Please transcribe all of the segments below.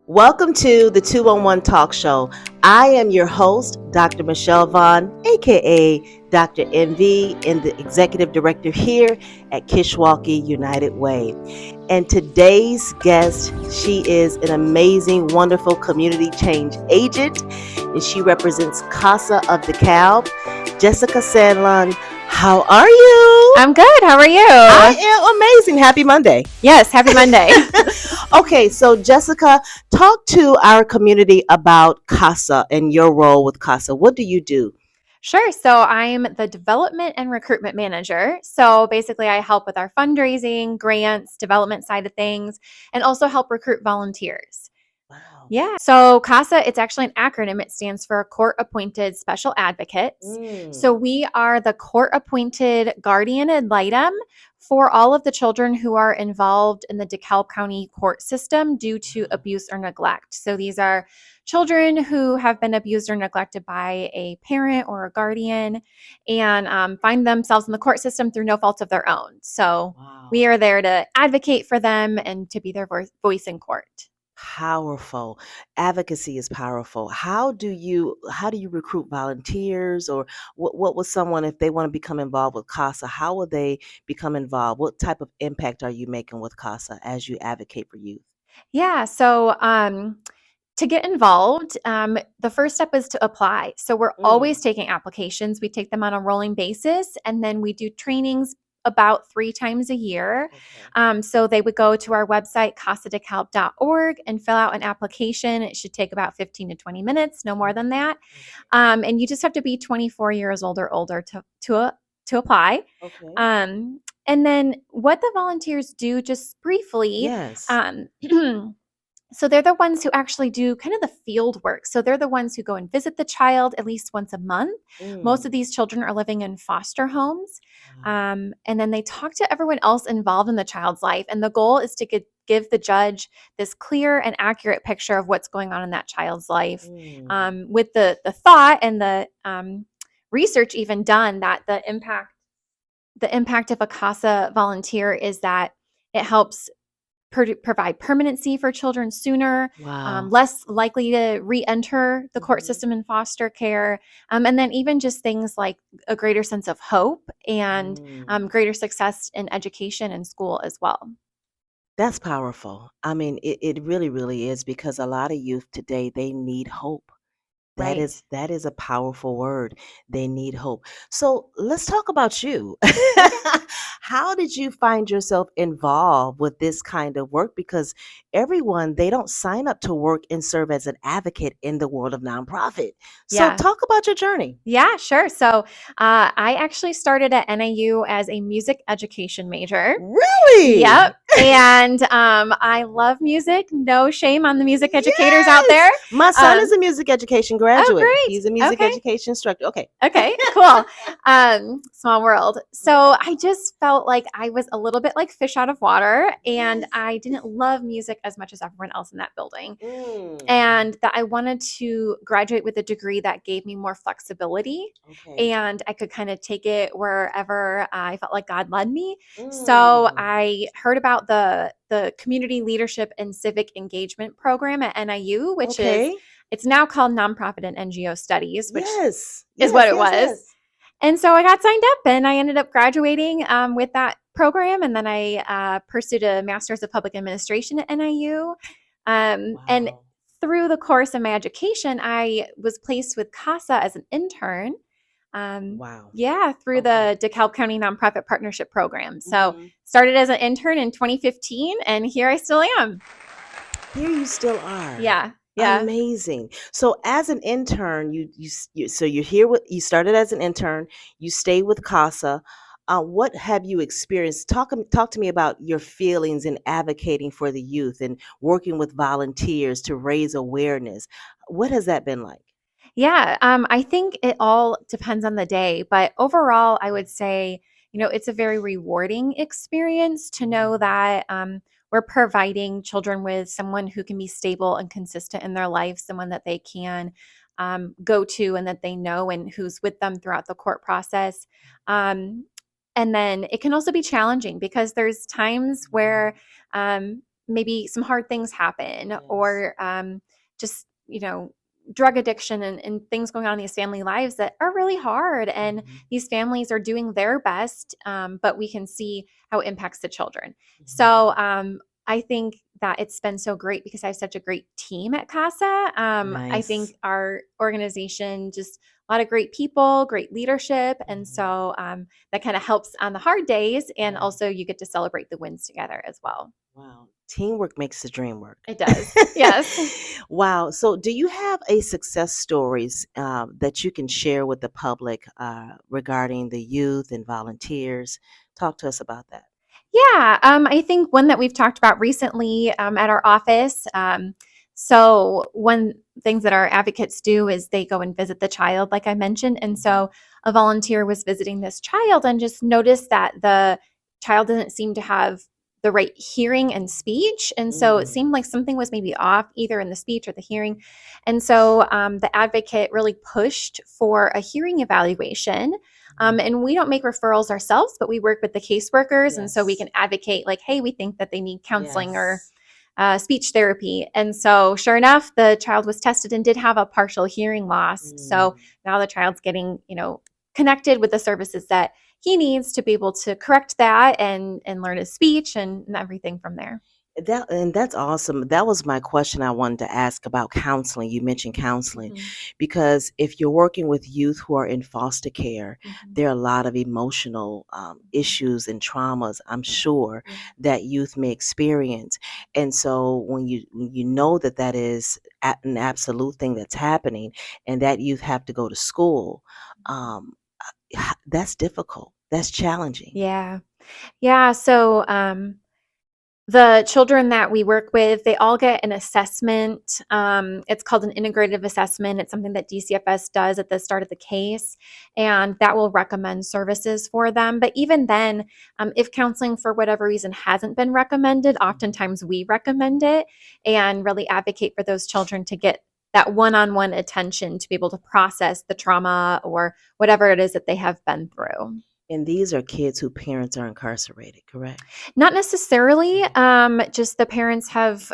Welcome to the 211 Talk Show. I am your host, Dr. Michelle Vaughn, aka Dr. MV, and the Executive Director here at Kishwaukee United Way. And today's guest, she is an amazing, wonderful community change agent, and she represents CASA of DeKalb. Jessica Sandlund, how are you? I'm good. How are you? I am amazing. Happy Monday. Yes, happy Monday. Okay, so Jessica, talk to our community about CASA and your role with CASA. What do you do? Sure. So I'm the development and recruitment manager. So basically, I help with our fundraising, grants, development side of things, and also help recruit volunteers. Wow. Yeah. So CASA, it's actually an acronym. It stands for Court Appointed Special Advocates. So we are the court appointed guardian ad litem for all of the children who are involved in the DeKalb County court system due to abuse or neglect. So these are children who have been abused or neglected by a parent or a guardian and find themselves in the court system through no fault of their own. So we are there to advocate for them and to be their voice in court. Powerful. Advocacy is powerful. How do you recruit volunteers, or what was someone, if they want to become involved with CASA, how will they become involved? What type of impact are you making with CASA as you advocate for youth? Yeah. So to get involved, the first step is to apply. So we're always taking applications. We take them on a rolling basis, and then we do trainings about 3 times a year. Okay. So they would go to our website, casadekalb.org, and fill out an application. It should take about 15 to 20 minutes, no more than that. And you just have to be 24 years old or older to apply. Okay. And then what the volunteers do, just briefly, Yes. so they're the ones who actually do kind of the field work. So they're the ones who go and visit the child at least once a month. Most of these children are living in foster homes. And then they talk to everyone else involved in the child's life. And the goal is to give the judge this clear and accurate picture of what's going on in that child's life, with the thought and the research even done that the impact of a CASA volunteer is that it helps provide permanency for children sooner, less likely to re-enter the court system in foster care, and then even just things like a greater sense of hope and greater success in education and school as well. That's powerful. I mean, it really, really is, because a lot of youth today, they need hope. That is a powerful word. They need hope. So let's talk about you. How did you find yourself involved with this kind of work? Because everyone, they don't sign up to work and serve as an advocate in the world of nonprofit. So talk about your journey. Yeah, sure. So I actually started at NIU as a music education major. Really? Yep. And I love music. No shame on the music educators out there. My son is a music education graduate. Oh, great. He's a music education instructor. Okay, cool. Small world. So I just felt like I was a little bit like fish out of water, and I didn't love music as much as everyone else in that building. And that I wanted to graduate with a degree that gave me more flexibility, and I could kind of take it wherever I felt like God led me. So I heard about the Community Leadership and Civic Engagement program at NIU, which is, it's now called Nonprofit and NGO Studies, which is what it was. And so I got signed up, and I ended up graduating with that program. And then I pursued a Master's of Public Administration at NIU. And through the course of my education, I was placed with CASA as an intern. Through the DeKalb County Nonprofit Partnership Program. So started as an intern in 2015, and here I still am. Here you still are. Yeah. Amazing. So as an intern, you're here you started as an intern, you stay with CASA. What have you experienced? Talk to me about your feelings in advocating for the youth and working with volunteers to raise awareness. What has that been like? Yeah, I think it all depends on the day, but overall, I would say, it's a very rewarding experience to know that we're providing children with someone who can be stable and consistent in their life, someone that they can go to and that they know, and who's with them throughout the court process. And then it can also be challenging because there's times where maybe some hard things happen, Yes. or just, drug addiction and things going on in these family lives that are really hard. And Mhm. these families are doing their best, but we can see how it impacts the children. Mhm. So I think that it's been so great because I have such a great team at CASA. I think Nice. our organization, just a lot of great people, great leadership. And Mhm. so that kind of helps on the hard days. And Yeah. also, you get to celebrate the wins together as well. Wow. Teamwork makes the dream work. It does. Yes. Wow. So, do you have a success stories that you can share with the public regarding the youth and volunteers? Talk to us about that. Yeah, I think one that we've talked about recently at our office. So, one things that our advocates do is they go and visit the child, like I mentioned. And Mhm. so, a volunteer was visiting this child and just noticed that the child didn't seem to have the right hearing and speech. And so, it Mm. seemed like something was maybe off either in the speech or the hearing. And so, the advocate really pushed for a hearing evaluation. Mhm. And we don't make referrals ourselves, but we work with the caseworkers. And so we Yes. can advocate, like, hey, we think that they need counseling or Yes. speech therapy. And so, sure enough, the child was tested and did have a partial hearing loss. So Mm. now the child's getting, connected with the services that he needs to be able to correct that and learn his speech and everything from there. That's awesome. That was my question I wanted to ask about counseling. You mentioned counseling Mhm. because if you're working with youth who are in foster care, Mhm. there are a lot of emotional Mhm. issues and traumas, I'm sure, Yeah. that youth may experience. And so when you know that that is an absolute thing that's happening, and that youth have to go to school, um, that's difficult. That's challenging. Yeah. Yeah. So, the children that we work with, they all get an assessment. It's called an integrative assessment. It's something that DCFS does at the start of the case, and that will recommend services for them. But even then, if counseling for whatever reason hasn't been recommended, oftentimes we recommend it and really advocate for those children to get that one on one attention to be able to process the trauma or whatever it is that they have been through. And these are kids whose parents are incarcerated, correct? Not necessarily. Just the parents have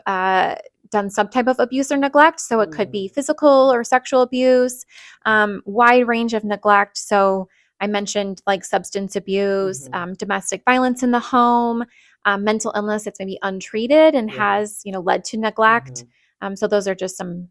done some type of abuse or neglect. So it could be Mm. physical or sexual abuse, wide range of neglect. So I mentioned like substance abuse, Mhm. domestic violence in the home, mental illness that's maybe untreated and Yeah. has led to neglect. Mhm. So those are just some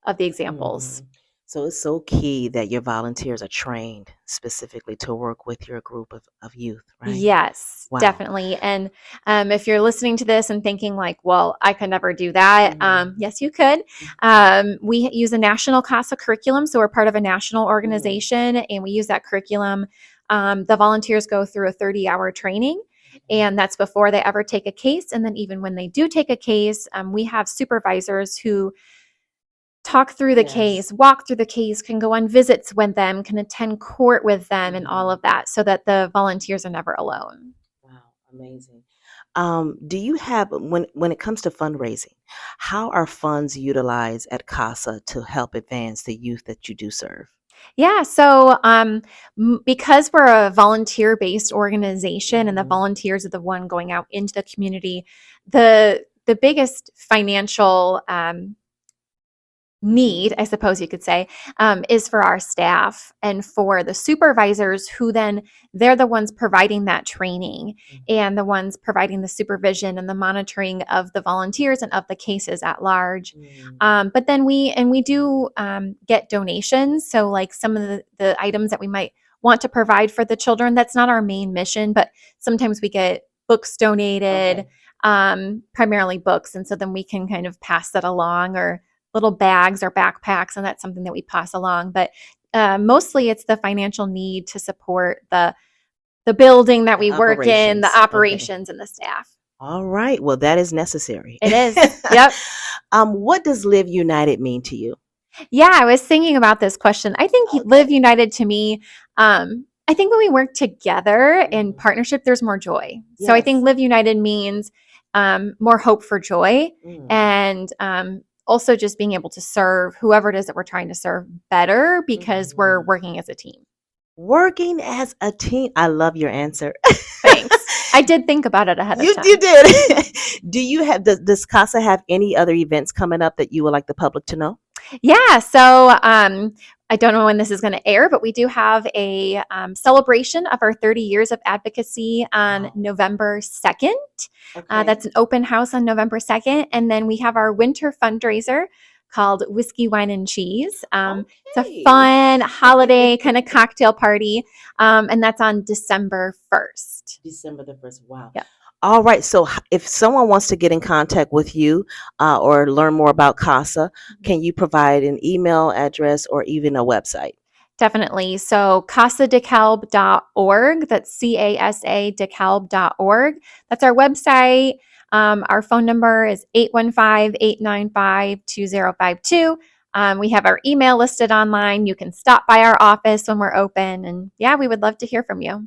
of the examples. Mhm. So it's so key that your volunteers are trained specifically to work with your group of youth, right? Yes, Wow. definitely. And if you're listening to this and thinking like, well, I could never do that, Mhm. yes, you could. Mhm. We use a national CASA curriculum. So we're part of a national Mm. organization and we use that curriculum. The volunteers go through a 30-hour training. Okay. And that's before they ever take a case. And then, even when they do take a case, we have supervisors who talk through the Yes. case, walk through the case, can go on visits with them, can attend court with them, and all Mhm. of that so that the volunteers are never alone. Wow, amazing. Do you have when it comes to fundraising, how are funds utilized at CASA to help advance the youth that you do serve? Yeah, so because we're a volunteer based organization and the Mhm. volunteers are the one going out into the community, the biggest financial need, I suppose you could say, is for our staff and for the supervisors who then they're the ones providing that training Mhm. and the ones providing the supervision and the monitoring of the volunteers and of the cases at large. Mm. But then we do get donations. So like some of the items that we might want to provide for the children, that's not our main mission, but sometimes we get books donated, Okay. primarily books. And so then we can kind of pass that along, or little bags or backpacks, and that's something that we pass along. But mostly, it's the financial need to support the building that The we work in, the operations. Okay. operations, and the staff. All right. Well, that is necessary. It is. Yep. What does Live United mean to you? Yeah, I was thinking about this question. I think Live Okay. United to me, I think when we work together in Mhm. partnership, there's more joy. So I think Yes. Live United means more hope for joy, Mm. and also just being able to serve whoever it is that we're trying to serve better because we're Mhm. working as a team. Working as a team. I love your answer. Thanks. I did think about it ahead of time. You did. Do you have does CASA have any other events coming up that you would like the public to know? Yeah. So I don't know when this is going to air, but we do have a celebration of our 30 years of advocacy on November 2nd. Okay. That's an open house on November 2nd. And then we have our winter fundraiser called Whiskey, Wine, and Cheese. It's a fun holiday kind of cocktail party. And that's on December 1st. December the 1st. Wow. Yeah. All right. So if someone wants to get in contact with you or learn more about CASA, can you provide an email address or even a website? Definitely. So casadekalb.org. That's CASA DeKalb.org. That's our website. Our phone number is 815-895-2052. We have our email listed online. You can stop by our office when we're open. And yeah, we would love to hear from you.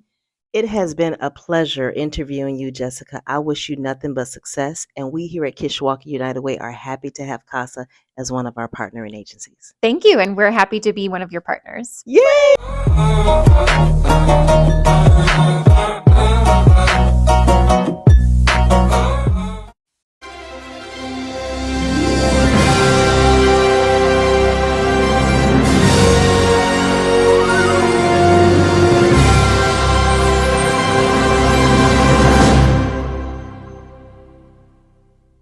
It has been a pleasure interviewing you, Jessica. I wish you nothing but success. And we here at Kishwaukee United Way are happy to have CASA as one of our partnering agencies. Thank you. And we're happy to be one of your partners. Yay!